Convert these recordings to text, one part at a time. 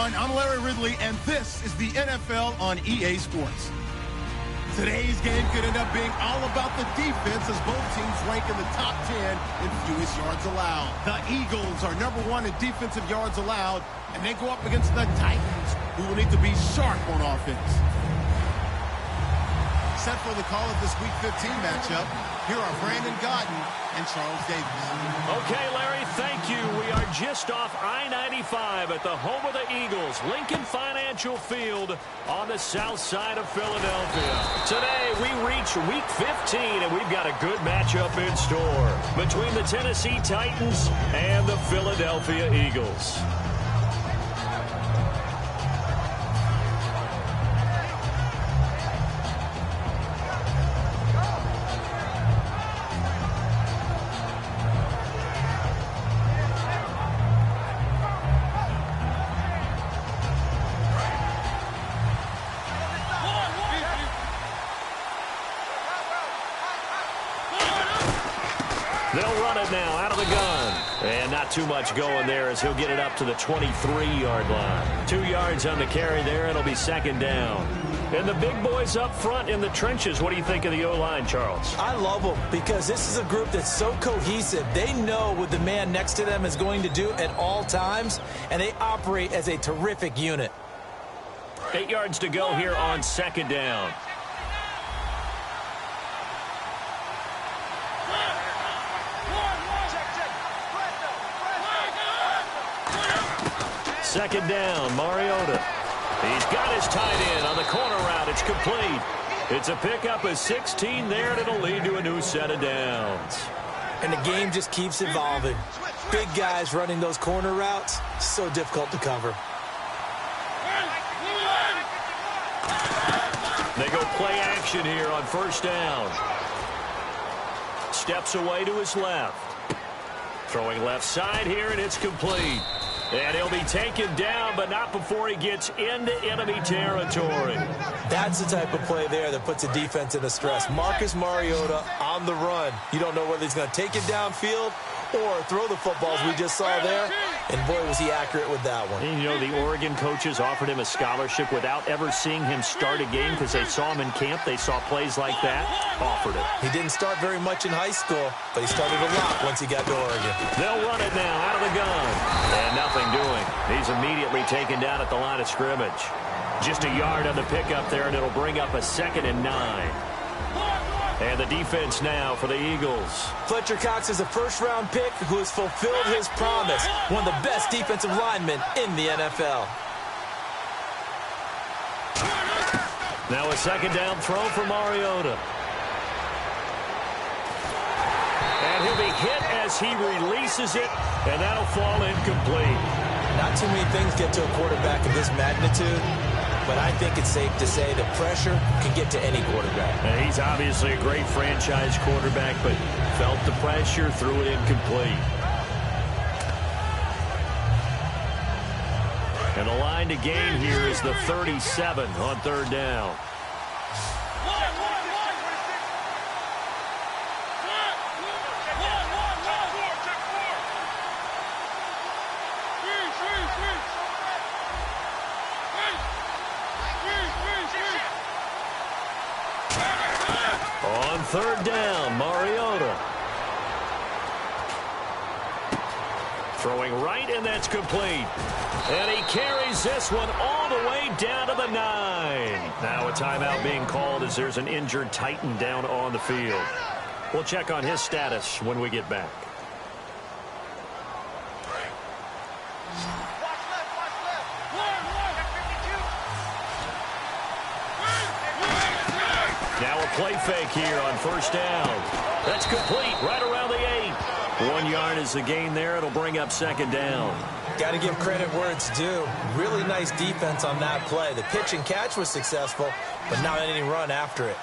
everyone. I'm Larry Ridley, and this is the NFL on EA Sports. Today's game could end up being all about the defense as both teams rank in the top 10 in fewest yards allowed. The Eagles are #1 in defensive yards allowed, and they go up against the Titans, who will need to be sharp on offense. Set for the call of this Week 15 matchup, here are Brandon Gaudin and Charles Davis. Okay, Larry, thank you. We are just off I-95 at the home of the Eagles, Lincoln Financial Field on the south side of Philadelphia. Today, we reach Week 15, and we've got a good matchup in store between the Tennessee Titans and the Philadelphia Eagles. They'll run it now out of the gun. And not too much going there as he'll get it up to the 23-yard line. 2 yards on the carry there. It'll be second down. And the big boys up front in the trenches. What do you think of the O-line, Charles? I love them because this is a group that's so cohesive. They know what the man next to them is going to do at all times, and they operate as a terrific unit. 8 yards to go here on second down. Second down, Mariota. He's got his tight end on the corner route. It's complete. It's a pickup of 16 there, and it'll lead to a new set of downs. And the game just keeps evolving. Big guys running those corner routes, so difficult to cover. They go play action here on first down. Steps away to his left. Throwing left side here, and it's complete. And he'll be taken down, but not before he gets into enemy territory. That's the type of play there that puts a defense into stress. Marcus Mariota on the run. You don't know whether he's going to take it downfield or throw the footballs we just saw there. And boy, was he accurate with that one. And you know, the Oregon coaches offered him a scholarship without ever seeing him start a game because they saw him in camp. They saw plays like that, offered it. He didn't start very much in high school, but he started a lot once he got to Oregon. They'll run it now out of the gun. And nothing doing. He's immediately taken down at the line of scrimmage. Just a yard on the pickup there, and it'll bring up a 2nd and 9. And the defense now for the Eagles. Fletcher Cox is a first-round pick who has fulfilled his promise. One of the best defensive linemen in the NFL. Now a second down throw for Mariota. And he'll be hit as he releases it, and that'll fall incomplete. Not too many things get to a quarterback of this magnitude, but I think it's safe to say that pressure can get to any quarterback. And he's obviously a great franchise quarterback, but felt the pressure, threw it incomplete. And the line to gain here is the 37 on third down. On third down, Mariota. Throwing right, and that's complete. And he carries this one all the way down to the 9. Now a timeout being called as there's an injured Titan down on the field. We'll check on his status when we get back. Now a play fake here on first down. That's complete right around the 8. 1 yard is the gain there. It'll bring up second down. Got to give credit where it's due. Really nice defense on that play. The pitch and catch was successful, but not any run after it.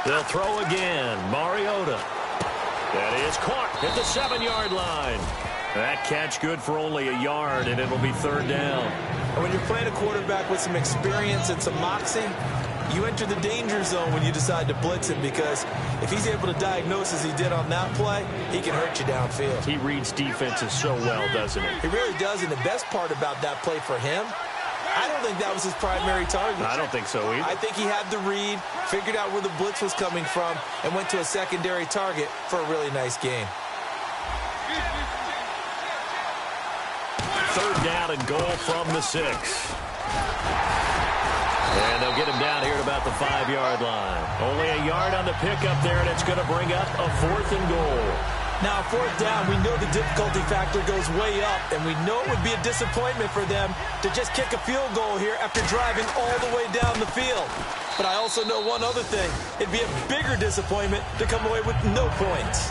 They'll throw again. Mariota. That is caught at the 7-yard line. That catch good for only a yard, and it'll be third down. And when you're playing a quarterback with some experience and some moxie, you enter the danger zone when you decide to blitz him, because if he's able to diagnose as he did on that play, he can hurt you downfield. He reads defenses so well, doesn't he? He really does, and the best part about that play for him, I don't think that was his primary target. I don't think so either. I think he had the read, figured out where the blitz was coming from, and went to a secondary target for a really nice gain. Third down and goal from the 6. And they'll get him down here at about the 5-yard line. Only a yard on the pickup there, and it's going to bring up a 4th and goal. Now, 4th down, we know the difficulty factor goes way up, and we know it would be a disappointment for them to just kick a field goal here after driving all the way down the field. But I also know one other thing. It'd be a bigger disappointment to come away with no points.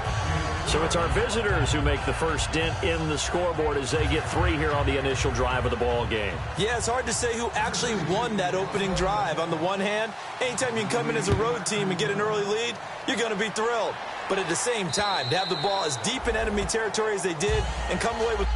So it's our visitors who make the first dent in the scoreboard as they get 3 here on the initial drive of the ball game. Yeah, it's hard to say who actually won that opening drive. On the one hand, anytime you can come in as a road team and get an early lead, you're going to be thrilled. But at the same time, to have the ball as deep in enemy territory as they did and come away with...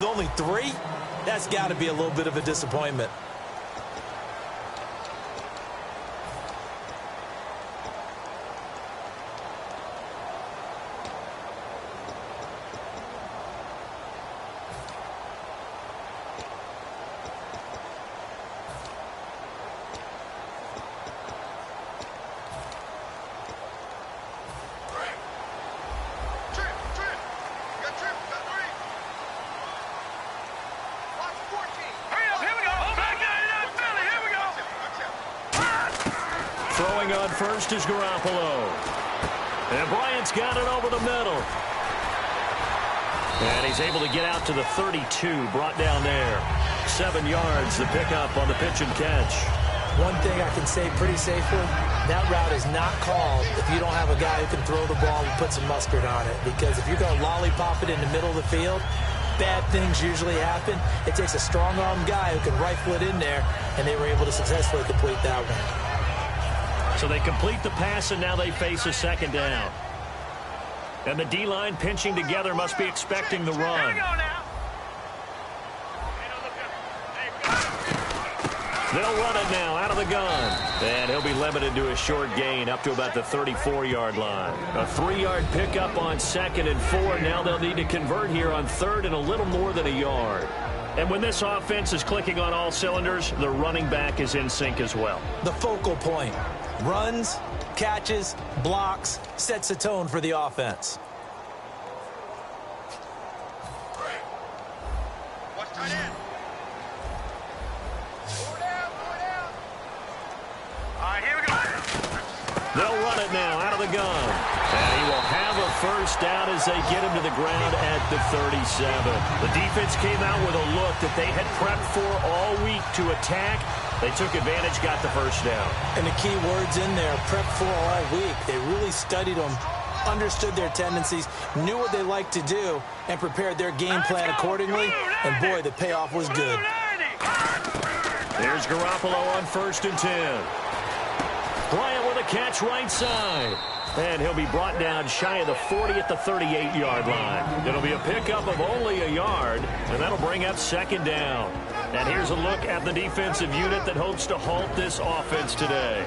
Only 3? That's got to be a little bit of a disappointment. Throwing on first is Garoppolo. And Bryant's got it over the middle. And he's able to get out to the 32, brought down there. 7 yards, the pickup on the pitch and catch. One thing I can say pretty safely, that route is not called if you don't have a guy who can throw the ball and put some mustard on it. Because if you're going to lollipop it in the middle of the field, bad things usually happen. It takes a strong-armed guy who can rifle it in there, and they were able to successfully complete that one. So they complete the pass, and now they face a 2nd down. And the D-line pinching together must be expecting the run. They'll run it now out of the gun. And he'll be limited to a short gain up to about the 34-yard line. A 3-yard pickup on 2nd and 4. Now they'll need to convert here on 3rd and a little more than a yard. And when this offense is clicking on all cylinders, the running back is in sync as well. The focal point. Runs, catches, blocks, sets a tone for the offense. Watch tight end. All right, here we go. They'll run it now out of the gun. And he will have a first down as they get him to the ground at the 37. The defense came out with a look that they had prepped for all week to attack. They took advantage, got the first down. And the key words in there, prep for all week. They really studied them, understood their tendencies, knew what they liked to do, and prepared their game plan accordingly. And, boy, the payoff was good. There's Garoppolo on 1st and 10. Bryant with a catch right side. And he'll be brought down shy of the 40 at the 38-yard line. It'll be a pickup of only a yard, and that'll bring up 2nd down. And here's a look at the defensive unit that hopes to halt this offense today.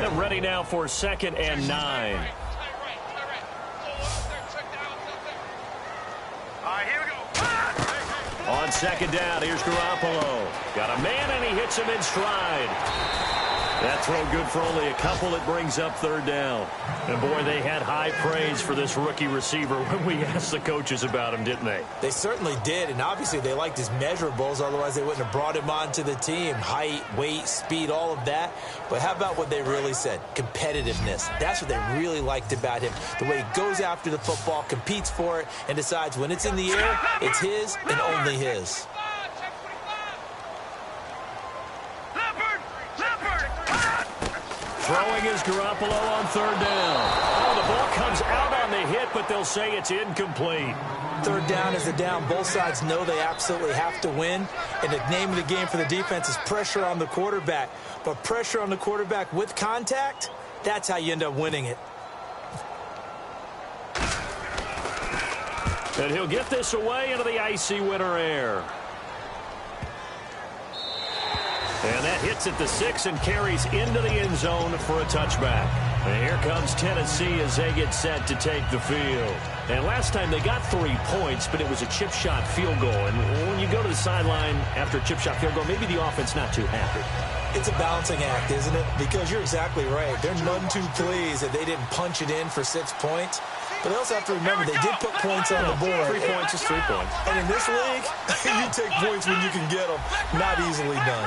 They're ready now for 2nd and 9. on second down. Here's Garoppolo. Got a man, and he hits him in stride. That throw good for only a couple. It brings up third down. And, boy, they had high praise for this rookie receiver when we asked the coaches about him, didn't they? They certainly did, and obviously they liked his measurables. Otherwise, they wouldn't have brought him onto the team. Height, weight, speed, all of that. But how about what they really said? Competitiveness. That's what they really liked about him. The way he goes after the football, competes for it, and decides when it's in the air, it's his and only his. Throwing is Garoppolo on third down. Oh, the ball comes out on the hit, but they'll say it's incomplete. Third down is the down. Both sides know they absolutely have to win. And the name of the game for the defense is pressure on the quarterback. But pressure on the quarterback with contact, that's how you end up winning it. And he'll get this away into the icy winter air. And that hits at the 6 and carries into the end zone for a touchback. And here comes Tennessee as they get set to take the field. And last time they got 3 points, but it was a chip shot field goal. And when you go to the sideline after a chip shot field goal, maybe the offense not too happy. It's a balancing act, isn't it? Because you're exactly right. They're none too pleased that they didn't punch it in for 6 points. But they also have to remember they did put points on the board. 3 points is 3 points. And in this league, you take points when you can get them. Not easily done.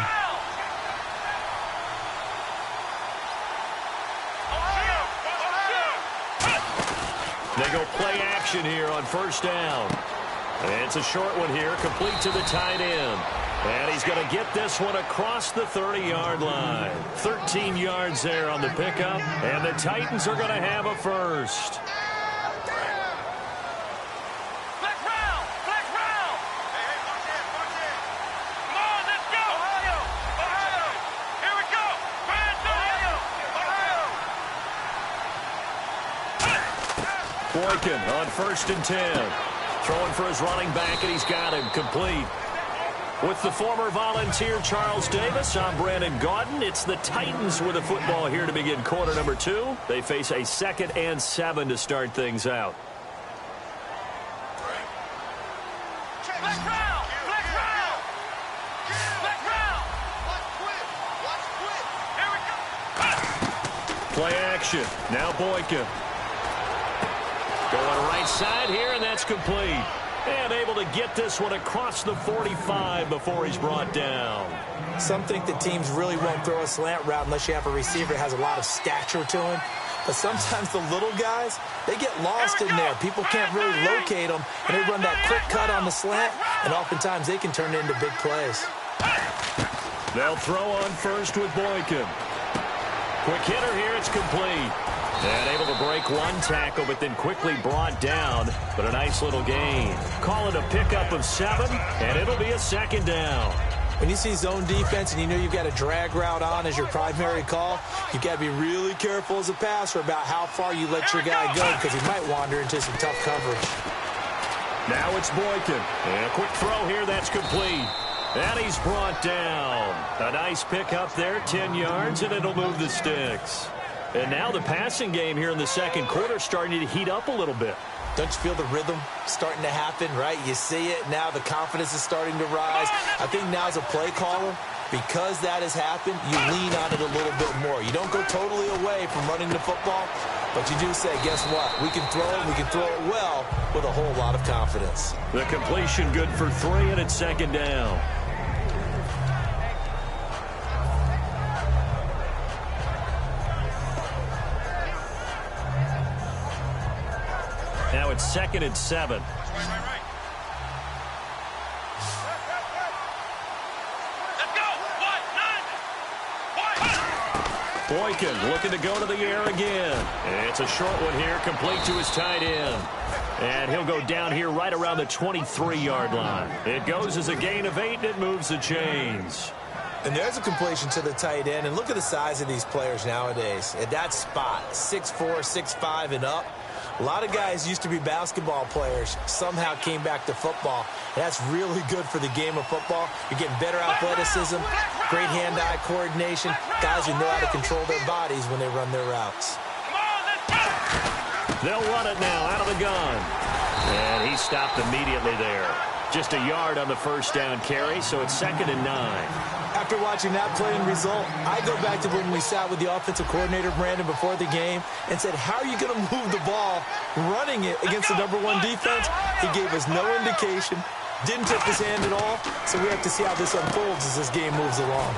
They go play action here on first down. And it's a short one here, complete to the tight end. And he's going to get this one across the 30-yard line. 13 yards there on the pickup. And the Titans are going to have a first. Boykin on 1st and 10. Throwing for his running back, and he's got him complete. With the former Volunteer Charles Davis, I'm Brandon Gaudin. It's the Titans with the football here to begin quarter number 2. They face a 2nd and 7 to start things out. Play action. Now Boykin. Going right side here, and that's complete. And able to get this one across the 45 before he's brought down. Some think that teams really won't throw a slant route unless you have a receiver that has a lot of stature to him. But sometimes the little guys, they get lost in there. People can't really locate them, and they run that quick cut on the slant, and oftentimes they can turn it into big plays. They'll throw on first with Boykin. Quick hitter here, it's complete. And able to break one tackle, but then quickly brought down. But a nice little gain. Call it a pickup of 7, and it'll be a 2nd down. When you see zone defense and you know you've got a drag route on as your primary call, you've got to be really careful as a passer about how far you let your guy go because he might wander into some tough coverage. Now it's Boykin. And a quick throw here, that's complete. And he's brought down. A nice pickup there, 10 yards, and it'll move the sticks. And now the passing game here in the second quarter starting to heat up a little bit. Don't you feel the rhythm starting to happen, right? You see it. Now the confidence is starting to rise. I think now as a play caller, because that has happened, you lean on it a little bit more. You don't go totally away from running the football, but you do say, guess what? We can throw it. We can throw it well with a whole lot of confidence. The completion good for 3, and it's 2nd down. Now it's 2nd and 7. Boykin looking to go to the air again. It's a short one here, complete to his tight end. And he'll go down here right around the 23-yard line. It goes as a gain of 8, and it moves the chains. And there's a completion to the tight end. And look at the size of these players nowadays. At that spot, 6'4", 6'5", and up. A lot of guys used to be basketball players, somehow came back to football. And that's really good for the game of football. You're getting better athleticism, great hand-eye coordination, guys who know how to control their bodies when they run their routes. They'll run it now out of the gun. And he stopped immediately there. Just a yard on the first down carry, so it's 2nd and 9. After watching that play and result, I go back to when we sat with the offensive coordinator, Brandon, before the game and said, how are you going to move the ball running it against the #1 defense? He gave us no indication, didn't tip his hand at all, so we have to see how this unfolds as this game moves along.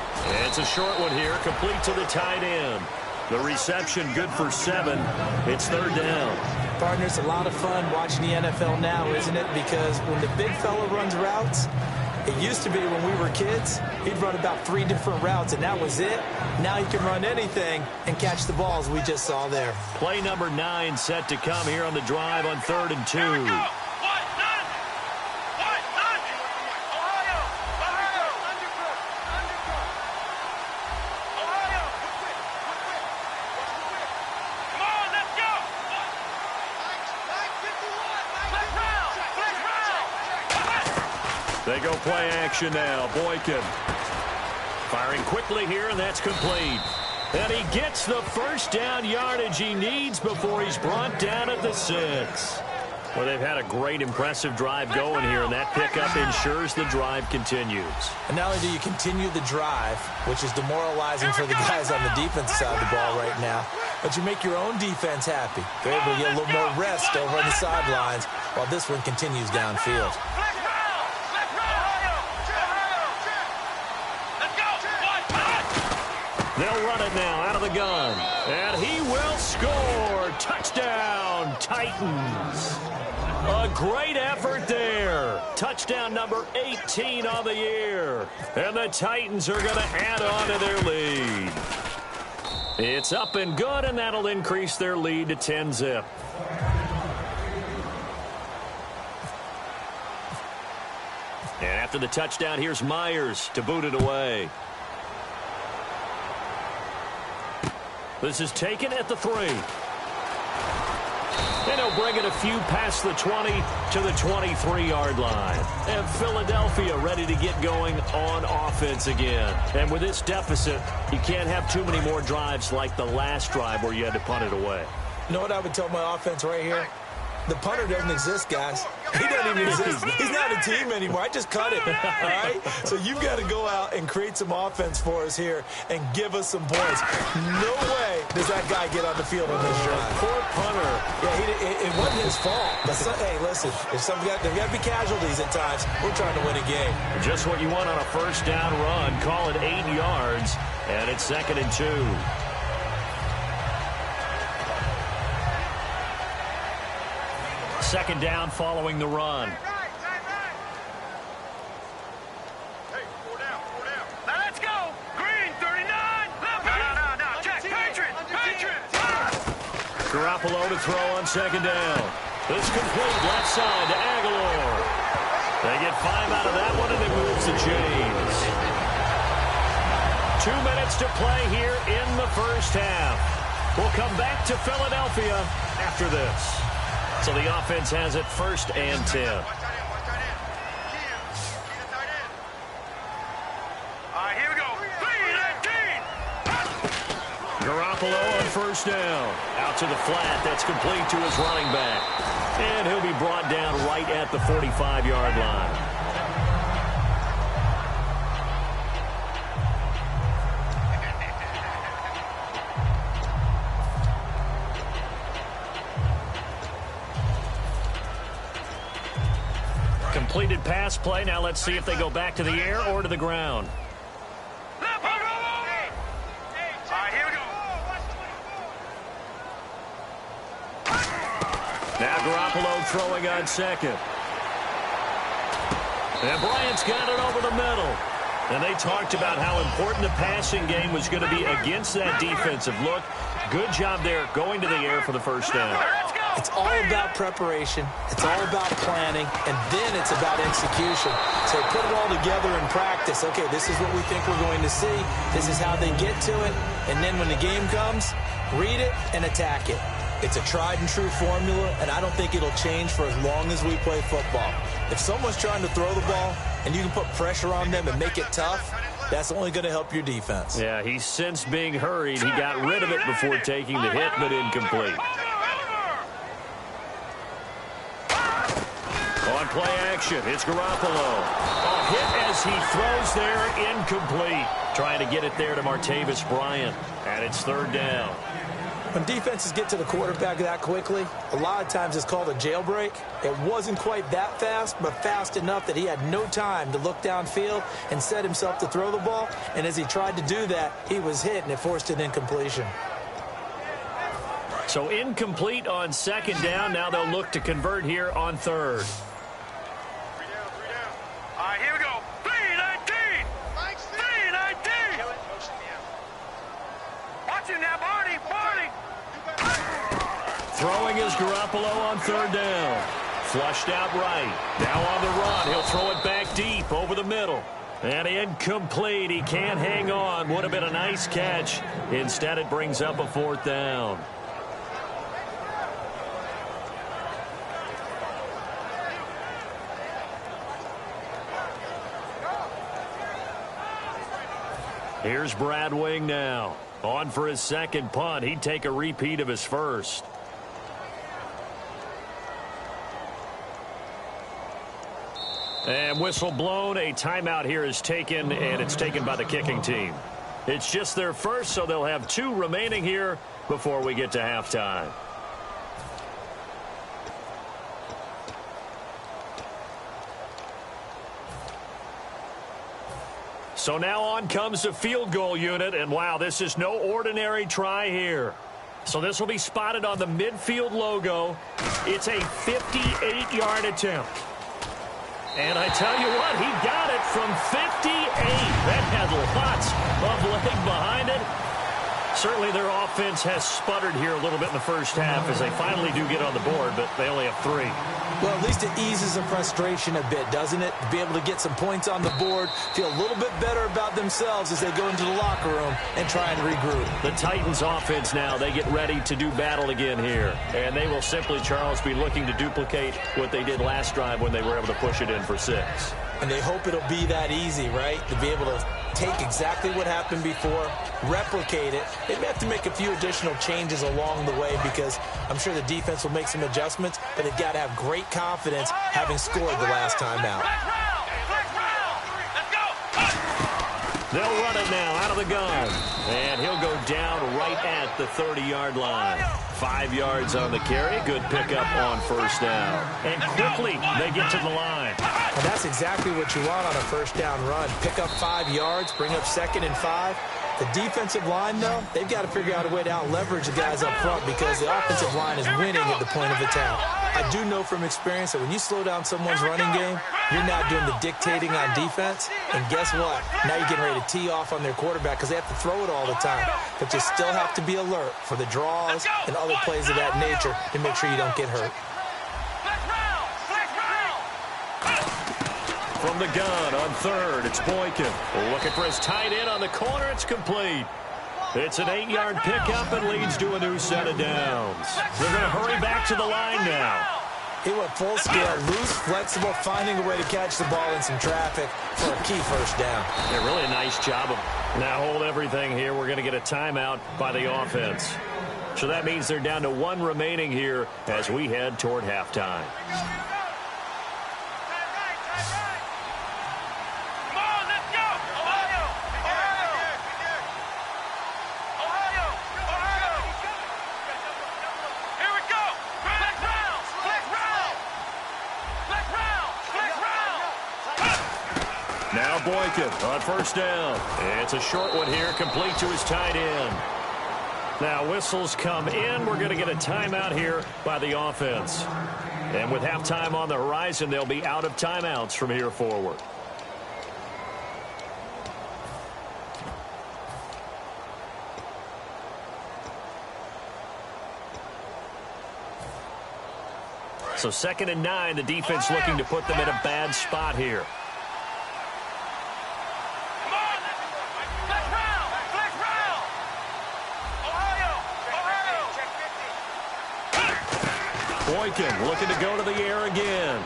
It's a short one here, complete to the tight end. The reception good for 7. It's 3rd down. Partners, a lot of fun watching the NFL now, isn't it? Because when the big fella runs routes, it used to be when we were kids, he'd run about 3 different routes, and that was it. Now he can run anything and catch the balls we just saw there. Play number 9 set to come here on the drive on 3rd and 2. They go play action now. Boykin firing quickly here, and that's complete. And he gets the first down yardage he needs before he's brought down at the 6. Well, they've had a great, impressive drive going here, and that pickup ensures the drive continues. And not only do you continue the drive, which is demoralizing for the guys on the defensive side of the ball right now, but you make your own defense happy. They're able to get a little more rest over on the sidelines while this one continues downfield. They'll run it now out of the gun. And he will score. Touchdown, Titans. A great effort there. Touchdown number 18 on the year. And the Titans are going to add on to their lead. It's up and good, and that'll increase their lead to 10-zip. And after the touchdown, here's Myers to boot it away. This is taken at the 3. And he'll bring it a few past the 20 to the 23-yard line. And Philadelphia ready to get going on offense again. And with this deficit, you can't have too many more drives like the last drive where you had to punt it away. You know what I would tell my offense right here? The punter doesn't exist, guys. He doesn't even exist. He's not a team anymore. I just cut him, all right? So you've got to go out and create some offense for us here and give us some points. No way does that guy get on the field on this drive. Poor punter. Yeah, it wasn't his fault. But hey, listen, if there's got to be casualties at times, we're trying to win a game. Just what you want on a first down run. Call it 8 yards, and it's 2nd and 2. Second down following the run. Hey, 4 down. Now let's go. Green, 39. No. Check. Patriots. Garoppolo to throw on second down. This complete left side to Aguilar. They get 5 out of that one, and it moves the chains. 2 minutes to play here in the first half. We'll come back to Philadelphia after this. So the offense has it 1st and 10. All right, here we go. 3-19. Garoppolo on first down. Out to the flat. That's complete to his running back. And he'll be brought down right at the 45-yard line. Completed pass play. Now let's see if they go back to the air or to the ground. All right, here we go. Now Garoppolo throwing on second. And Bryant's got it over the middle. And they talked about how important the passing game was going to be against that defensive look. Good job there going to the air for the first down. It's all about preparation. It's all about planning. And then it's about execution. So put it all together in practice. Okay, this is what we think we're going to see. This is how they get to it. And then when the game comes, read it and attack it. It's a tried and true formula, and I don't think it'll change for as long as we play football. If someone's trying to throw the ball and you can put pressure on them and make it tough, that's only going to help your defense. Yeah, he's since being hurried. He got rid of it before taking the hit, but incomplete. On play action. It's Garoppolo. A hit as he throws there, incomplete. Trying to get it there to Martavis Bryant. And it's third down. When defenses get to the quarterback that quickly, a lot of times it's called a jailbreak. It wasn't quite that fast, but fast enough that he had no time to look downfield and set himself to throw the ball. And as he tried to do that, he was hit, and it forced an incompletion. So incomplete on second down. Now they'll look to convert here on third. 3 down, 3 down. All right, here we go. 3-19. 3-19. Watch him now, Barney. Barney. Throwing is Garoppolo on third down. Flushed out right. Now on the run. He'll throw it back deep over the middle. And incomplete. He can't hang on. Would have been a nice catch. Instead, it brings up a fourth down. Here's Brad Wing now. On for his second punt. He'd take a repeat of his first. And whistle blown. A timeout here is taken, and it's taken by the kicking team. It's just their first, so they'll have 2 remaining here before we get to halftime. So now on comes the field goal unit, and wow, this is no ordinary try here. So this will be spotted on the midfield logo. It's a 58-yard attempt. And I tell you what, he got it from 58. That had lots of leg behind it. Certainly their offense has sputtered here a little bit in the first half as they finally do get on the board, but they only have 3. Well, at least it eases the frustration a bit, doesn't it? To be able to get some points on the board, feel a little bit better about themselves as they go into the locker room and try and regroup. The Titans offense now, they get ready to do battle again here. And they will simply, Charles, be looking to duplicate what they did last drive when they were able to push it in for 6. And they hope it'll be that easy, right? To be able to take exactly what happened before, replicate it. They may have to make a few additional changes along the way because I'm sure the defense will make some adjustments, but they've got to have great confidence having scored the last time out. They'll run it now out of the gun. And he'll go down right at the 30-yard line. 5 yards on the carry. Good pickup on first down. And quickly they get to the line. And that's exactly what you want on a first down run. Pick up 5 yards, bring up 2nd and 5. The defensive line, though, they've got to figure out a way to out-leverage the guys up front because the offensive line is winning at the point of attack. I do know from experience that when you slow down someone's running game, you're now doing the dictating on defense. And guess what? Now you're getting ready to tee off on their quarterback because they have to throw it all the time. But you still have to be alert for the draws and other plays of that nature to make sure you don't get hurt. From the gun on third, it's Boykin. Looking for his tight end on the corner. It's complete. It's an 8-yard pickup and leads to a new set of downs. They're going to hurry back to the line now. He went full scale, loose, flexible, finding a way to catch the ball in some traffic for a key first down. Yeah, really a nice job of now hold everything here. We're going to get a timeout by the offense. So that means they're down to 1 remaining here as we head toward halftime. Now Boykin on first down. It's a short one here, complete to his tight end. Now whistles come in. We're going to get a timeout here by the offense. And with halftime on the horizon, they'll be out of timeouts from here forward. So 2nd and 9, the defense looking to put them in a bad spot here. Boykin looking to go to the air again.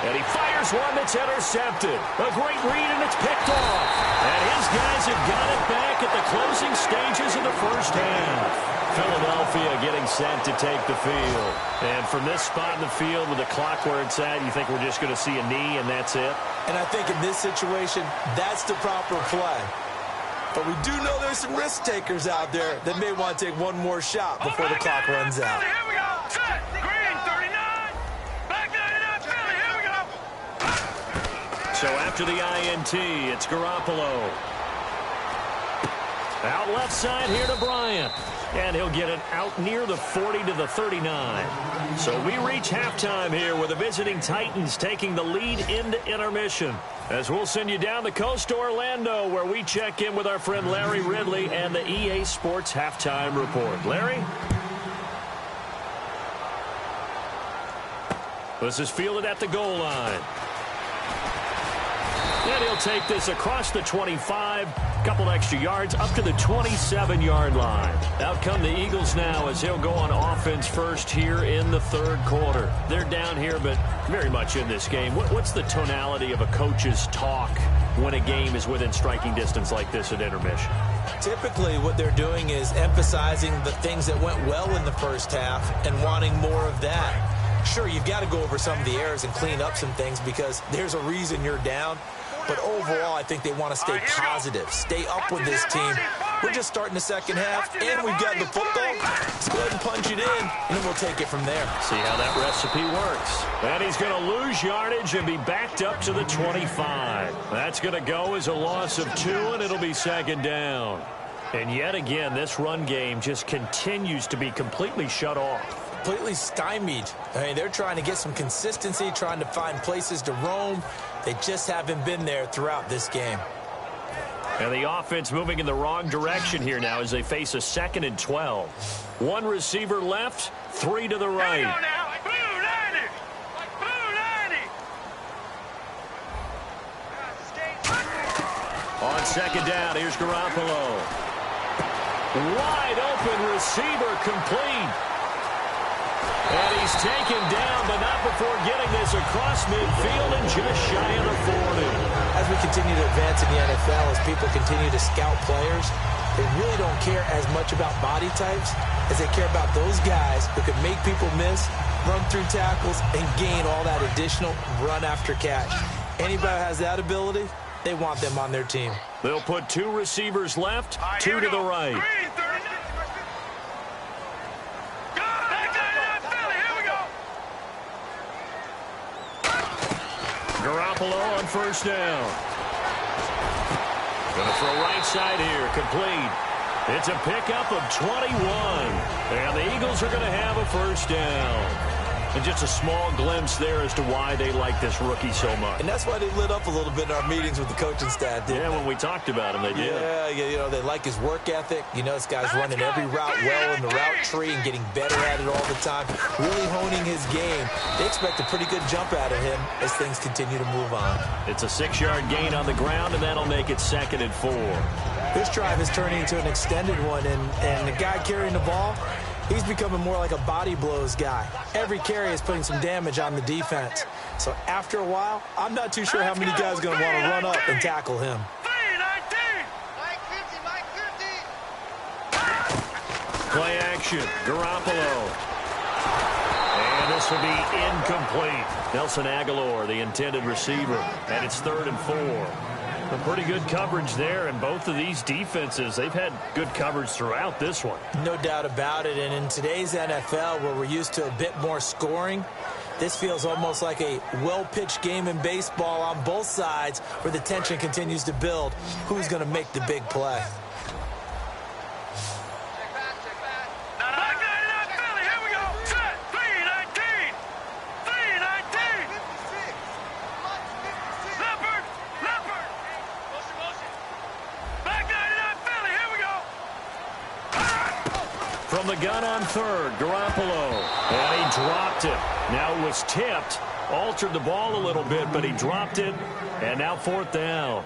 And he fires one that's intercepted. A great read, and it's picked off. And his guys have got it back at the closing stages of the first half. Philadelphia getting set to take the field. And from this spot in the field with the clock where it's at, you think we're just going to see a knee and that's it? And I think in this situation, that's the proper play. But we do know there's some risk takers out there that may want to take one more shot before the clock runs out. Here we go. Set. Green, 39. Back 99, Philly. Here we go. So after the INT, it's Garoppolo. Out left side here to Bryant. And he'll get it out near the 40 to the 39. So we reach halftime here with the visiting Titans taking the lead into intermission. As we'll send you down the coast to Orlando, where we check in with our friend Larry Ridley and the EA Sports Halftime Report. Larry? This is fielded at the goal line. And he'll take this across the 25, couple extra yards, up to the 27-yard line. Out come the Eagles now as he'll go on offense first here in the third quarter. They're down here, but very much in this game. What's the tonality of a coach's talk when a game is within striking distance like this at intermission? Typically, what they're doing is emphasizing the things that went well in the first half and wanting more of that. Sure, you've got to go over some of the errors and clean up some things because there's a reason you're down. But overall, I think they want to stay positive, stay up with this team. We're just starting the second half, and we've got the football. Let's go ahead and punch it in, and then we'll take it from there. See how that recipe works. And he's going to lose yardage and be backed up to the 25. That's going to go as a loss of 2, and it'll be second down. And yet again, this run game just continues to be completely shut off. Completely stymied. I mean, they're trying to get some consistency, trying to find places to roam. They just haven't been there throughout this game. And the offense moving in the wrong direction here now as they face a 2nd and 12. One receiver left, 3 to the right. On second down, here's Garoppolo. Wide open receiver complete. And he's taken down, but not before getting this across midfield and just shy of the 40. As we continue to advance in the NFL, as people continue to scout players, they really don't care as much about body types as they care about those guys who can make people miss, run through tackles, and gain all that additional run after catch. Anybody who has that ability, they want them on their team. They'll put 2 receivers left, 2 to the right. Garoppolo on first down. Going to throw right side here, complete. It's a pickup of 21. And the Eagles are going to have a first down. And just a small glimpse there as to why they like this rookie so much. And that's why they lit up a little bit in our meetings with the coaching staff, didn't they? When we talked about him, they did. Yeah, you know, they like his work ethic. You know, this guy's running every route well in the route tree and getting better at it all the time, really honing his game. They expect a pretty good jump out of him as things continue to move on. It's a 6-yard gain on the ground, and that'll make it 2nd and 4. This drive is turning into an extended one, and the guy carrying the ball, he's becoming more like a body blows guy. Every carry is putting some damage on the defense. So after a while, I'm not too sure how many guys are going to want to run up and tackle him. Play action, Garoppolo. And this will be incomplete. Nelson Aguilar, the intended receiver. And it's 3rd and 4. A pretty good coverage there, and both of these defenses, they've had good coverage throughout this one. No doubt about it, and in today's NFL, where we're used to a bit more scoring, this feels almost like a well-pitched game in baseball on both sides where the tension continues to build. Who's going to make the big play? From the gun on 3rd, Garoppolo. And he dropped it. Now it was tipped. Altered the ball a little bit, but he dropped it. And now 4th down.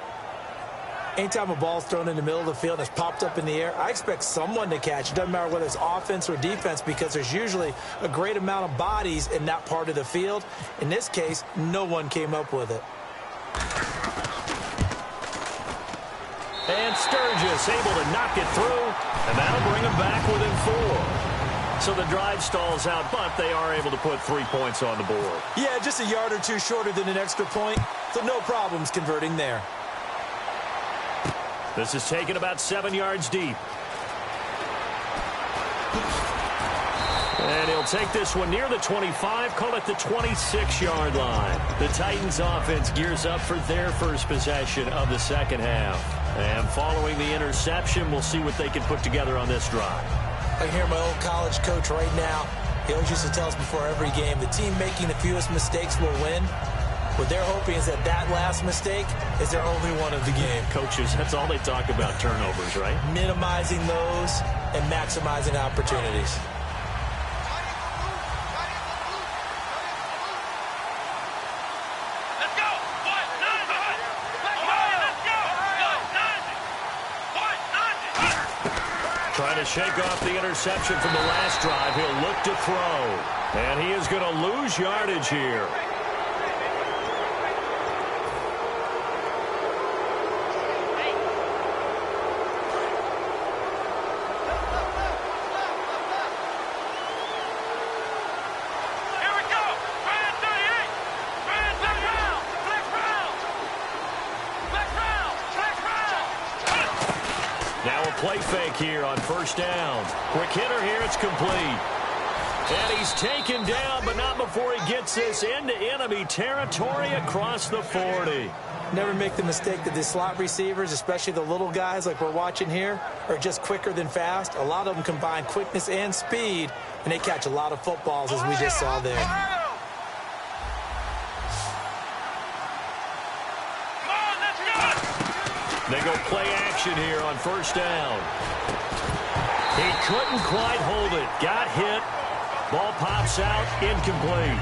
Anytime a ball's thrown in the middle of the field and it's popped up in the air, I expect someone to catch. It doesn't matter whether it's offense or defense because there's usually a great amount of bodies in that part of the field. In this case, no one came up with it. And Sturgis able to knock it through, and that'll bring them back within 4. So the drive stalls out, but they are able to put 3 points on the board. Yeah, just a yard or two shorter than an extra point, so no problems converting there. This is taken about 7 yards deep. And he'll take this one near the 25, call it the 26-yard line. The Titans offense gears up for their first possession of the second half. And following the interception, we'll see what they can put together on this drive. I hear my old college coach right now. He always used to tell us before every game, the team making the fewest mistakes will win. What they're hoping is that last mistake is their only one of the game. Coaches, that's all they talk about, turnovers, right? Minimizing those and maximizing opportunities. Let's go! What? Trying to shake off the interception from the last drive. He'll look to throw. And he is going to lose yardage here. Play fake here on first down. Quick hitter here, it's complete. And he's taken down, but not before he gets this into enemy territory across the 40. Never make the mistake that the slot receivers, especially the little guys like we're watching here, are just quicker than fast. A lot of them combine quickness and speed, and they catch a lot of footballs, as we just saw there. They go play action here on first down. He couldn't quite hold it. Got hit. Ball pops out. Incomplete.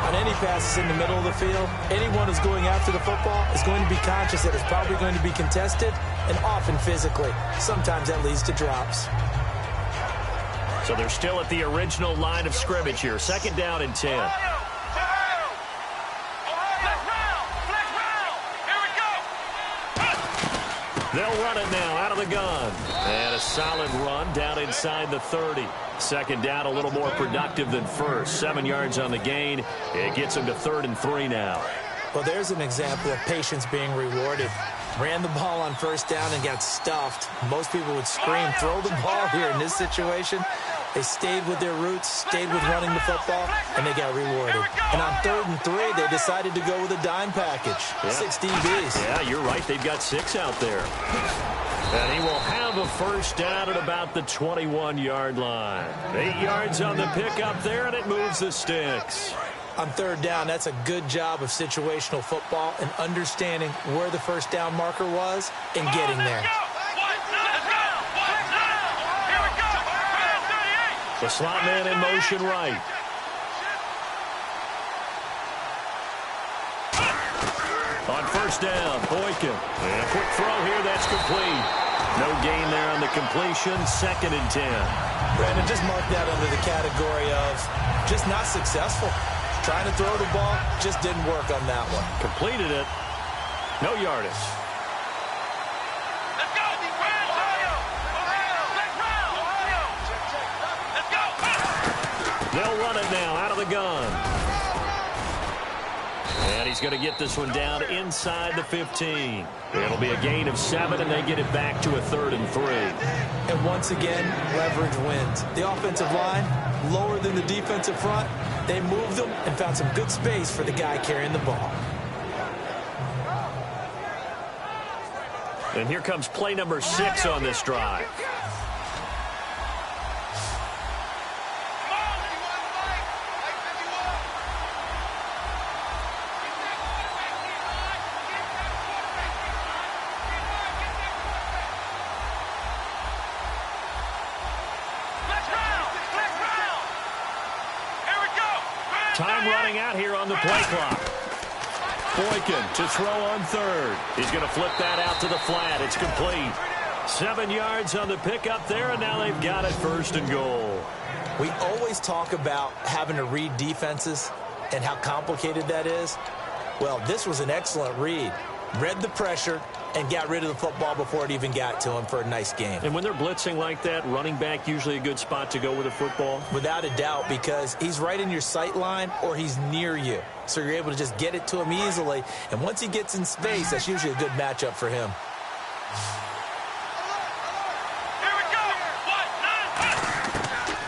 On any passes in the middle of the field, anyone who's going after the football is going to be conscious that it's probably going to be contested and often physically. Sometimes that leads to drops. So they're still at the original line of scrimmage here. Second down and 10. They'll run it now out of the gun. And a solid run down inside the 30. Second down a little more productive than first. 7 yards on the gain. It gets them to 3rd and 3 now. Well, there's an example of patience being rewarded. Ran the ball on first down and got stuffed. Most people would scream, throw the ball here. In this situation, they stayed with their roots, stayed with running the football, and they got rewarded. And on 3rd and 3, they decided to go with a dime package. Yeah. 6 DBs. Yeah, you're right. They've got 6 out there. And he will have a first down at about the 21-yard line. 8 yards on the pickup there, and it moves the sticks. On 3rd down, that's a good job of situational football and understanding where the first down marker was and getting there. The slot man in motion right. On first down, Boykin. And a quick throw here, that's complete. No gain there on the completion, 2nd and 10. Brandon, just mark that under the category of just not successful. Trying to throw the ball, just didn't work on that one. Completed it. No yardage. Let's go! Let's go! They'll run it now out of the gun. And he's going to get this one down inside the 15. It'll be a gain of 7, and they get it back to a 3rd and 3. And once again, leverage wins. The offensive line, lower than the defensive front. They moved them and found some good space for the guy carrying the ball. And here comes play number 6 on this drive. Time running out here on the play clock. Boykin to throw on third. He's going to flip that out to the flat. It's complete. 7 yards on the pickup there, and now they've got it 1st and goal. We always talk about having to read defenses and how complicated that is. Well, this was an excellent read. Read the pressure and got rid of the football before it even got to him for a nice game. And when they're blitzing like that, running back usually a good spot to go with the football? Without a doubt, because he's right in your sight line or he's near you. So you're able to just get it to him easily. And once he gets in space, that's usually a good matchup for him.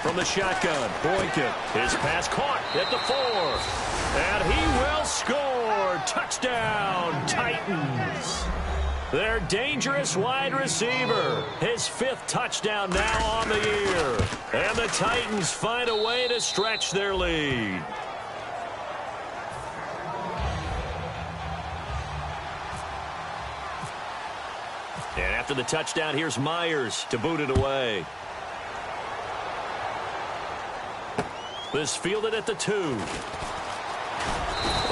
From the shotgun, Boykin. His pass caught at the 4. And he will score. Touchdown, Titans. Their dangerous wide receiver. His 5th touchdown now on the year. And the Titans find a way to stretch their lead. And after the touchdown, here's Myers to boot it away. This fielded at the 2.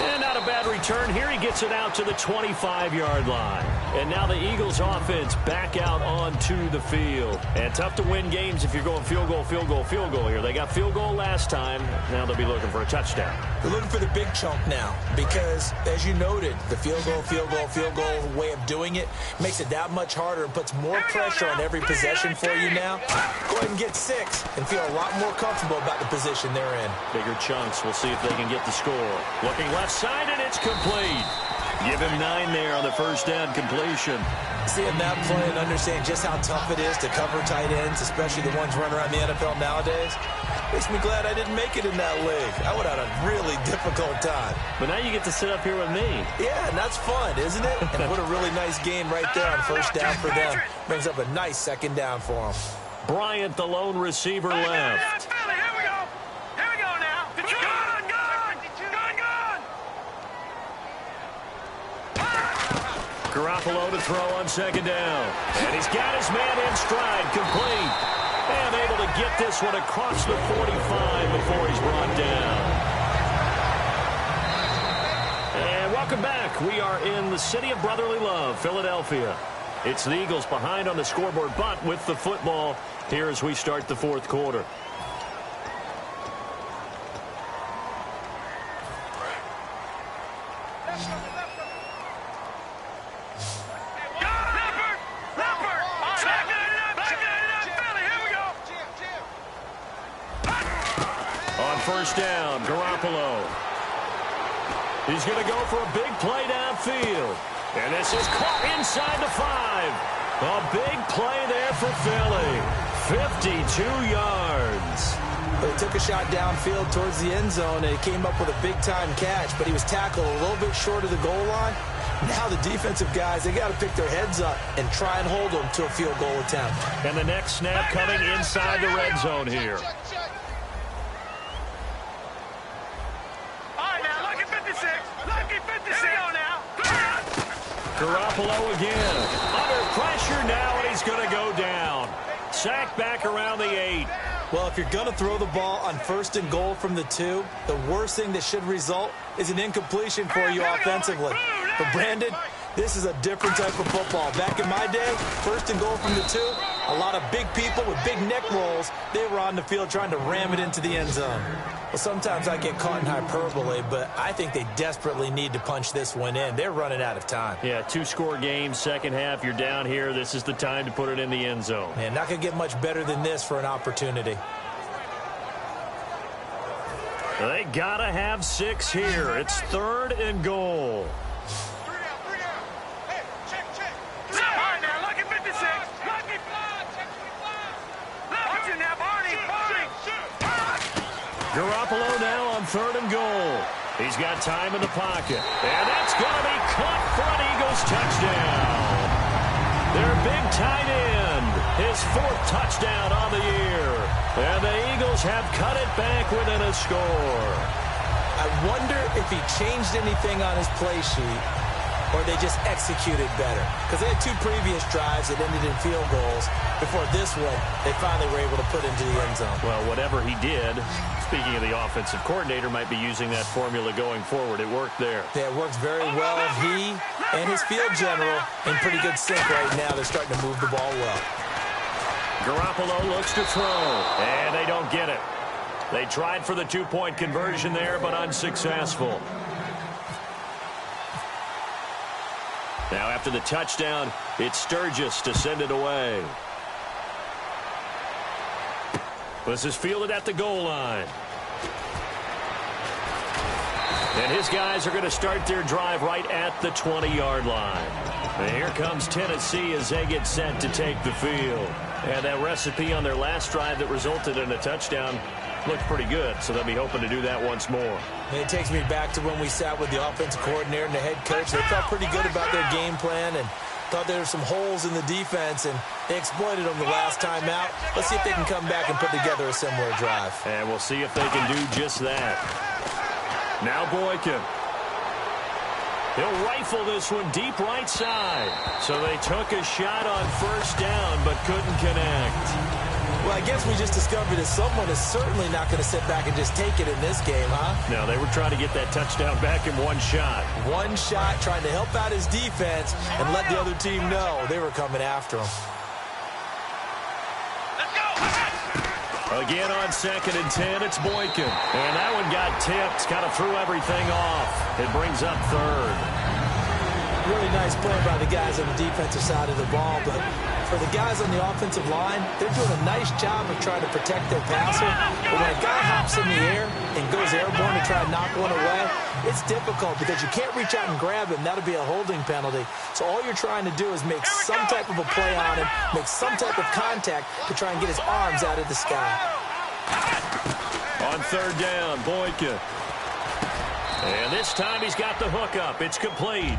And not a bad return here. He gets it out to the 25-yard line. And now the Eagles offense back out onto the field. And tough to win games if you're going field goal, field goal, field goal here. They got field goal last time. Now they'll be looking for a touchdown. They're looking for the big chunk now because, as you noted, the field goal way of doing it makes it that much harder and puts more pressure on every possession for you now. Go ahead and get 6 and feel a lot more comfortable about the position they're in. Bigger chunks. We'll see if they can get the score. Looking left side, and it's complete. Give him 9 there on the first down completion. Seeing that play and understanding just how tough it is to cover tight ends, especially the ones running around the NFL nowadays, makes me glad I didn't make it in that league. I would have had a really difficult time. But now you get to sit up here with me. Yeah, and that's fun, isn't it? And what a really nice game right there on first down for them. Brings up a nice 2nd down for them. Bryant, the lone receiver, left. Garoppolo to throw on 2nd down. And he's got his man in stride, complete. And able to get this one across the 45 before he's brought down. And welcome back. We are in the city of brotherly love, Philadelphia. It's the Eagles behind on the scoreboard, but with the football here as we start the 4th quarter. First down, Garoppolo. He's going to go for a big play downfield. And this is caught inside the 5. A big play there for Philly. 52 yards. They took a shot downfield towards the end zone, and it came up with a big-time catch, but he was tackled a little bit short of the goal line. Now the defensive guys, they got to pick their heads up and try and hold them to a field goal attempt. And the next snap coming inside the red zone here. Garoppolo again. Under pressure now, and he's going to go down. Sacked back around the 8. Well, if you're going to throw the ball on 1st and goal from the 2, the worst thing that should result is an incompletion for you offensively. But, Brandon, this is a different type of football. Back in my day, 1st and goal from the 2, a lot of big people with big neck rolls, they were on the field trying to ram it into the end zone. Well, sometimes I get caught in hyperbole, but I think they desperately need to punch this one in. They're running out of time. Yeah, 2-score game, second half, you're down here. This is the time to put it in the end zone. Man, not going to get much better than this for an opportunity. They got to have 6 here. It's 3rd and goal. Garoppolo now on 3rd and goal. He's got time in the pocket. And that's going to be caught for an Eagles touchdown. Their big tight end. His 4th touchdown on the year. And the Eagles have cut it back within a score. I wonder if he changed anything on his play sheet or they just executed better? Because they had 2 previous drives that ended in field goals. Before this one, they finally were able to put into the end zone. Well, whatever he did, speaking of the offensive coordinator, might be using that formula going forward. It worked there. Yeah, it works very well. He and his field general in pretty good sync right now. They're starting to move the ball well. Garoppolo looks to throw, and they don't get it. They tried for the 2-point conversion there, but unsuccessful. Now after the touchdown, it's Sturgis to send it away. This is fielded at the goal line. And his guys are going to start their drive right at the 20-yard line. And here comes Tennessee as they get set to take the field. And that recipe on their last drive that resulted in a touchdown looked pretty good, so they'll be hoping to do that once more. It takes me back to when we sat with the offensive coordinator and the head coach. They felt pretty good about their game plan and thought there were some holes in the defense, and they exploited them the last time out. Let's see if they can come back and put together a similar drive. And we'll see if they can do just that. Now Boykin. He'll rifle this one deep right side. So they took a shot on first down but couldn't connect. Well, I guess we just discovered that someone is certainly not going to sit back and just take it in this game, huh? No, they were trying to get that touchdown back in one shot. One shot, trying to help out his defense and let the other team know they were coming after him. Let's go. Again on 2nd and 10, it's Boykin. And that one got tipped, kind of threw everything off. It brings up 3rd. Really nice play by the guys on the defensive side of the ball, but for the guys on the offensive line, they're doing a nice job of trying to protect their passer. But when a guy hops in the air and goes airborne to try and knock one away, it's difficult because you can't reach out and grab him. That'll be a holding penalty. So all you're trying to do is make some type of a play on him, make some type of contact to try and get his arms out of the sky. On 3rd down, Boykin. And this time he's got the hook up. It's complete.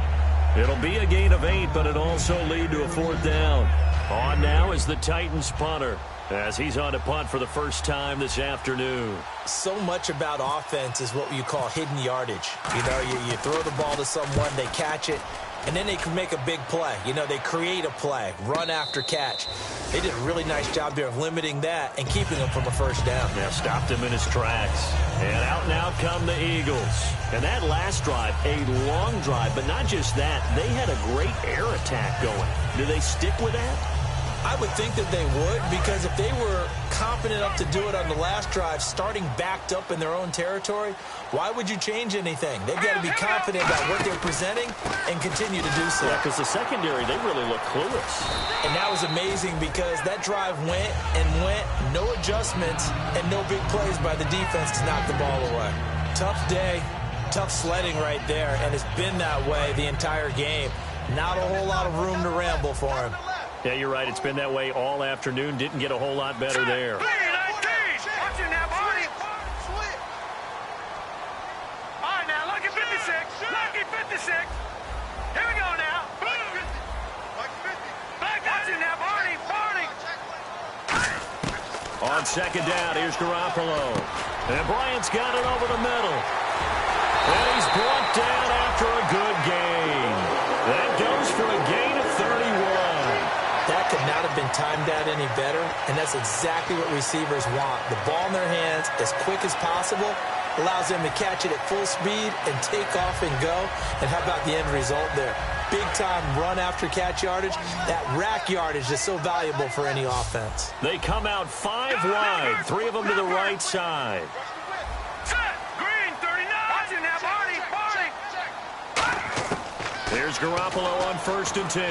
It'll be a gain of 8, but it'll also lead to a 4th down. On now is the Titans punter as he's on to punt for the first time this afternoon. So much about offense is what you call hidden yardage. You know, you throw the ball to someone, they catch it, and then they can make a big play. You know, they create a play, run after catch. They did a really nice job there of limiting that and keeping him from a first down. Yeah, stopped him in his tracks. And out now come the Eagles. And that last drive, a long drive, but not just that. They had a great air attack going. Do they stick with that? I would think that they would, because if they were confident enough to do it on the last drive, starting backed up in their own territory, why would you change anything? They've got to be confident about what they're presenting and continue to do so. Yeah, because the secondary, they really look clueless. And that was amazing because that drive went and went, no adjustments, and no big plays by the defense to knock the ball away. Tough day, tough sledding right there, and it's been that way the entire game. Not a whole lot of room to ramble for him. Yeah, you're right. It's been that way all afternoon. Didn't get a whole lot better there. All right, now, lucky 56. Lucky 56. Here we go now. Watch it now, Barney. On 2nd down, here's Garoppolo. And Bryant's got it over the middle. And he's brought down after a good gain. That goes for a gain of 31. That could not have been timed out any better, and that's exactly what receivers want. The ball in their hands as quick as possible allows them to catch it at full speed and take off and go. And how about the end result there? Big-time run after catch yardage. That rack yardage is so valuable for any offense. They come out 5 wide, 3 of them to the right side. Green, 39. Watch it now, Barney. Here's Garoppolo on 1st and 10.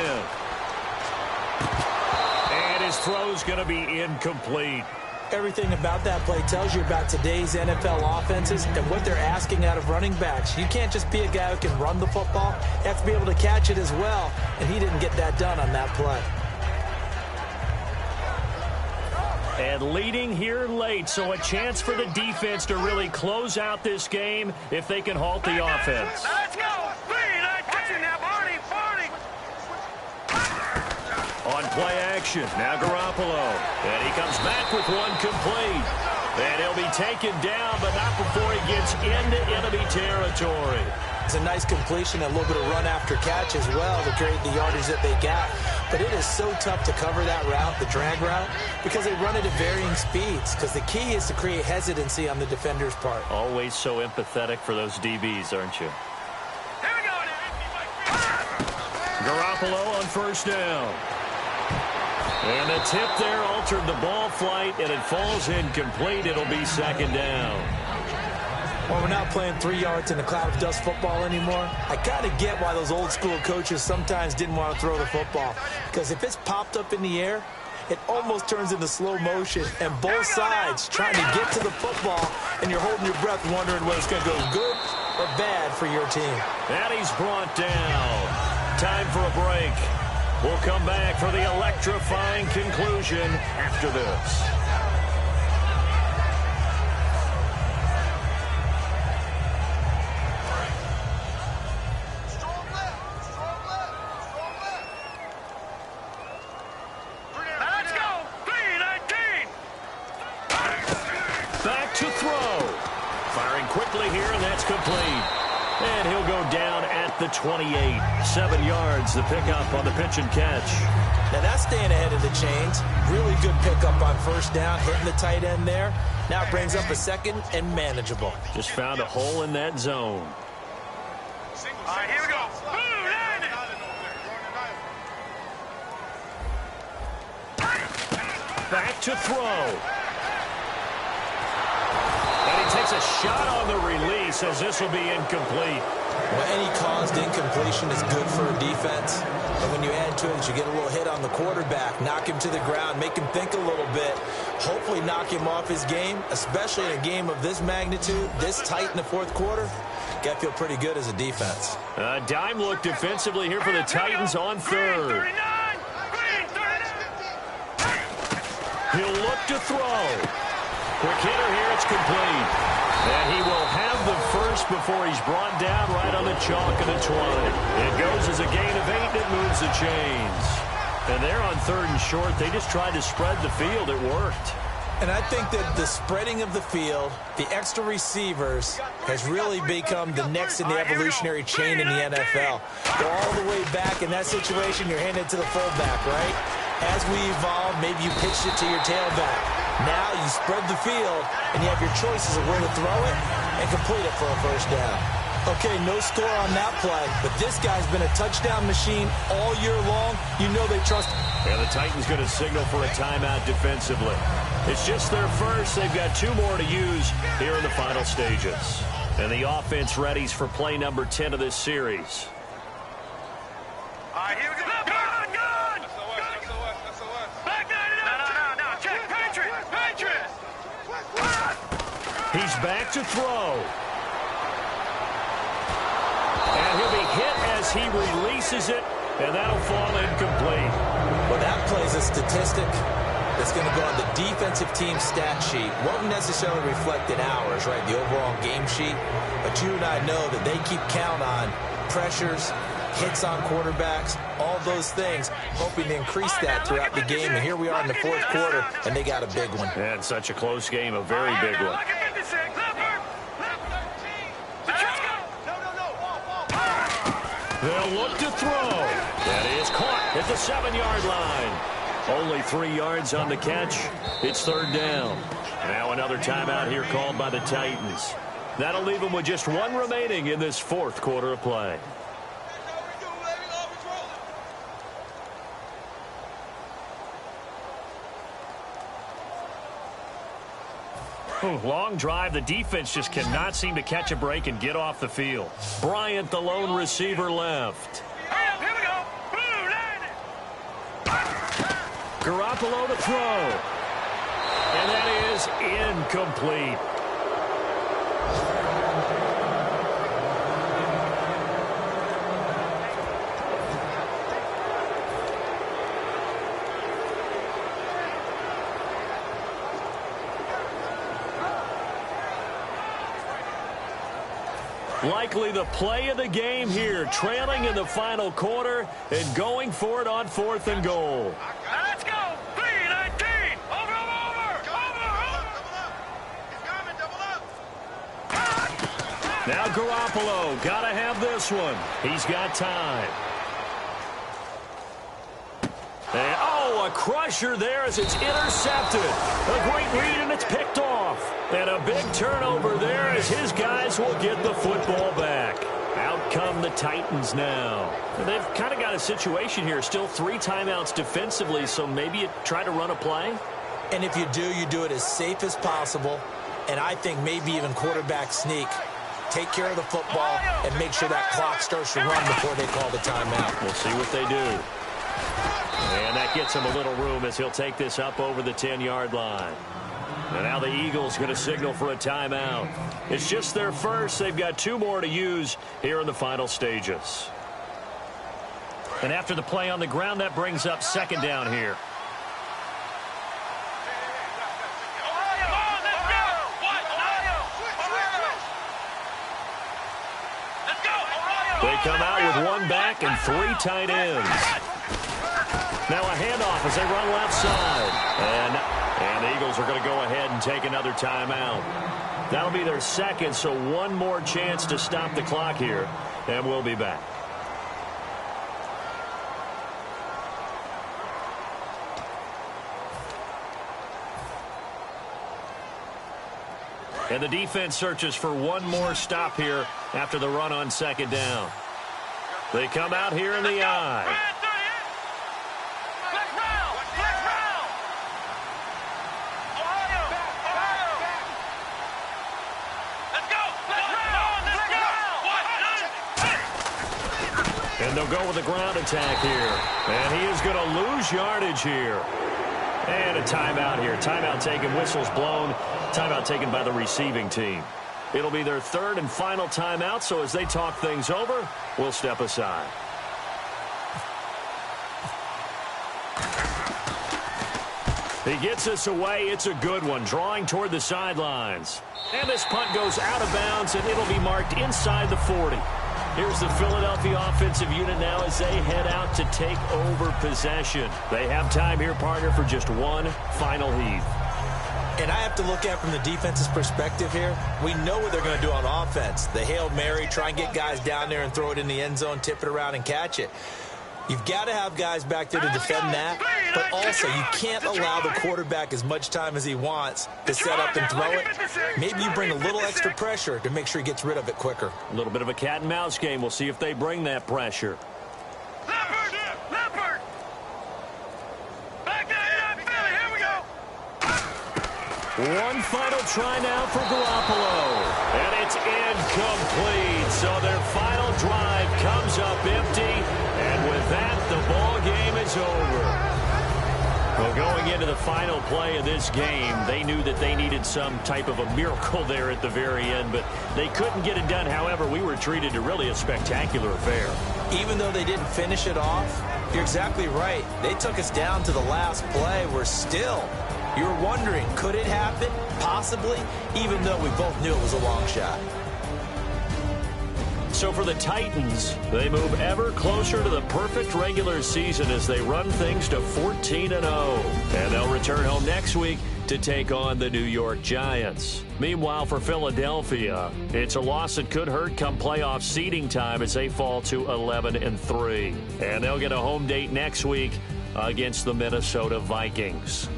And his throw's going to be incomplete. Everything about that play tells you about today's NFL offenses and what they're asking out of running backs. You can't just be a guy who can run the football. You have to be able to catch it as well, and he didn't get that done on that play. And leading here late, so a chance for the defense to really close out this game if they can halt the offense. Let's go. Watch it now, Barney. On play action, now Garoppolo. And he comes back with one complete. And he'll be taken down, but not before he gets into enemy territory. It's a nice completion, a little bit of run after catch as well to create the yardage that they got. But it is so tough to cover that route, the drag route, because they run it at varying speeds. Because the key is to create hesitancy on the defender's part. Always so empathetic for those DBs, aren't you? Garoppolo on first down. And the tip there altered the ball flight, and it falls incomplete. It'll be second down. Well, we're not playing 3 yards in a cloud of dust football anymore. I kind of get why those old school coaches sometimes didn't want to throw the football. Because if it's popped up in the air, it almost turns into slow motion. And both sides trying to get to the football, and you're holding your breath wondering whether it's going to go good or bad for your team. And he's brought down. Time for a break. We'll come back for the electrifying conclusion after this. Let's go. 3-19. Back to throw. Firing quickly here, and that's complete. And he'll go down at the 28. 7 yards, the pickup on the pitch and catch. Now that's staying ahead of the chains. Really good pickup on first down, hitting the tight end there. Now it brings up a second and manageable. Just found a hole in that zone. All right, here we go. Back to throw. And he takes a shot on the release as this will be incomplete. Well, any caused incompletion is good for a defense. But when you add to it, you get a little hit on the quarterback, knock him to the ground, make him think a little bit, hopefully knock him off his game, especially in a game of this magnitude, this tight in the fourth quarter. Got to feel pretty good as a defense. A dime look defensively here for the Titans on third. He'll look to throw. Quick hitter here, it's complete. And he will have the first before he's brought down right on the chalk of the 20. It goes as a gain of 8, and it moves the chains. And they're on third and short. They just tried to spread the field. It worked. And I think that the spreading of the field, the extra receivers, has really become the next in the evolutionary chain in the NFL. Go all the way back in that situation, you're handed to the fullback, right? As we evolve, maybe you pitched it to your tailback. Now you spread the field, and you have your choices of where to throw it and complete it for a first down. Okay, no score on that play, but this guy's been a touchdown machine all year long. You know they trust him. And the Titans going to signal for a timeout defensively. It's just their first. They've got 2 more to use here in the final stages. And the offense readies for play number 10 of this series. All right, here we go. Gun! Back 99. No. Check. Patriots. He's back to throw. And he'll be hit as he releases it, and that'll fall incomplete. Well, that plays a statistic that's going to go on the defensive team stat sheet. Won't necessarily reflect in ours, right, the overall game sheet. But you and I know that they keep count on pressures, hits on quarterbacks, all those things, hoping to increase that throughout the game. And here we are in the fourth quarter, and they got a big one. And such a close game, a very big one. They'll look to throw. That is caught at the 7-yard line. Only 3 yards on the catch. It's third down. Now another timeout here called by the Titans. That'll leave them with just 1 remaining in this fourth quarter of play. Long drive. The defense just cannot seem to catch a break and get off the field. Bryant, the lone receiver, left. Here we go. Garoppolo to throw. And that is incomplete. Likely the play of the game here, trailing in the final quarter and going for it on 4th and goal. Let's go. 3-19. Over. Now Garoppolo, got to have this one. He's got time. And, oh, a crusher there as it's intercepted. A great read, and it's picked off. And a big turnover there as his guys will get the football back. Out come the Titans now. They've kind of got a situation here. Still 3 timeouts defensively, so maybe you try to run a play. And if you do it as safe as possible. And I think maybe even quarterback sneak. Take care of the football and make sure that clock starts to run before they call the timeout. We'll see what they do. And that gets him a little room as he'll take this up over the 10-yard line. And now the Eagles going to signal for a timeout. It's just their first. They've got 2 more to use here in the final stages. And after the play on the ground, that brings up 2nd down here. They come out with 1 back and 3 tight ends. Now a handoff as they run left side. And the Eagles are going to go ahead and take another timeout. That'll be their 2nd, so 1 more chance to stop the clock here. And we'll be back. And the defense searches for 1 more stop here after the run on 2nd down. They come out here in the eye. And they'll go with a ground attack here. And he is going to lose yardage here. And a timeout here. Timeout taken, whistles blown. Timeout taken by the receiving team. It'll be their 3rd and final timeout, so as they talk things over, we'll step aside. He gets us away. It's a good one, drawing toward the sidelines. And this punt goes out of bounds, and it'll be marked inside the 40. Here's the Philadelphia offensive unit now as they head out to take over possession. They have time here, partner, for just 1 final heave. And I have to look at from the defense's perspective here. We know what they're going to do on offense. The Hail Mary, try and get guys down there and throw it in the end zone, tip it around and catch it. You've got to have guys back there to defend that, but also you can't allow the quarterback as much time as he wants to set up and throw it. Maybe you bring a little extra pressure to make sure he gets rid of it quicker. A little bit of a cat and mouse game. We'll see if they bring that pressure. Leopard! Back in, Philly, here we go! 1 final try now for Garoppolo. And it's incomplete. So their final drive comes up empty. And with that, the ball game is over. Well, going into the final play of this game, they knew that they needed some type of a miracle there at the very end, but they couldn't get it done. However, we were treated to really a spectacular affair. Even though they didn't finish it off, you're exactly right. They took us down to the last play. You're wondering, could it happen? Possibly, even though we both knew it was a long shot. So for the Titans, they move ever closer to the perfect regular season as they run things to 14-0. And they'll return home next week to take on the New York Giants. Meanwhile, for Philadelphia, it's a loss that could hurt come playoff seeding time as they fall to 11-3. And they'll get a home date next week against the Minnesota Vikings.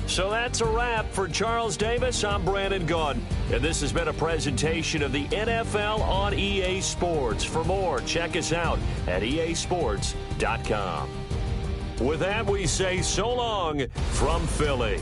So that's a wrap. For Charles Davis, I'm Brandon Gaudin, and this has been a presentation of the NFL on EA Sports. For more, check us out at easports.com. With that, we say so long from Philly.